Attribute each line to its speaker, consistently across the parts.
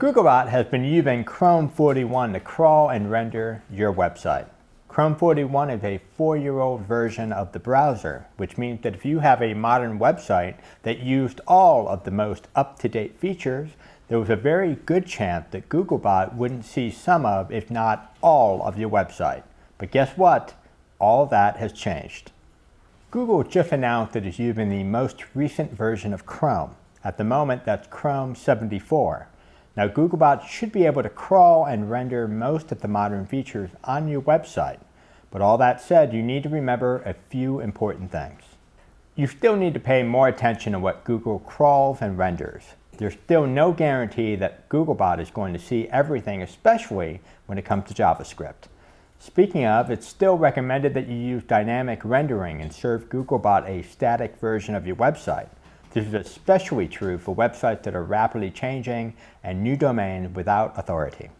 Speaker 1: Googlebot has been using Chrome 41 to crawl and render your website. Chrome 41 is a 4-year-old version of the browser, which means that if you have a modern website that used all of the most up-to-date features, there was a very good chance that Googlebot wouldn't see some of, if not all, of your website. But guess what? All that has changed. Google just announced that it's using the most recent version of Chrome. At the moment, that's Chrome 74. Now, Googlebot should be able to crawl and render most of the modern features on your website. But all that said, you need to remember a few important things. You still need to pay more attention to what Google crawls and renders. There's still no guarantee that Googlebot is going to see everything, especially when it comes to JavaScript. Speaking of, it's still recommended that you use dynamic rendering and serve Googlebot a static version of your website. This is especially true for websites that are rapidly changing and new domains without authority.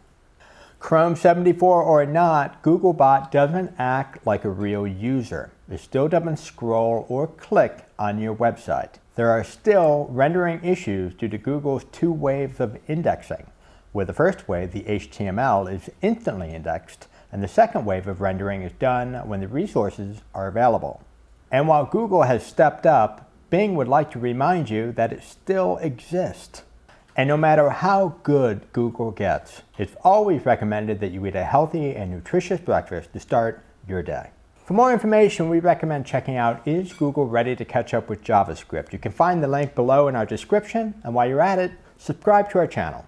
Speaker 1: Chrome 74 or not, Googlebot doesn't act like a real user. It still doesn't scroll or click on your website. There are still rendering issues due to Google's 2 waves of indexing, where the first wave, the HTML, is instantly indexed, and the second wave of rendering is done when the resources are available. And while Google has stepped up, Bing would like to remind you that it still exists. And no matter how good Google gets, it's always recommended that you eat a healthy and nutritious breakfast to start your day. For more information, we recommend checking out Is Google Ready to Catch Up with JavaScript? You can find the link below in our description, and while you're at it, subscribe to our channel.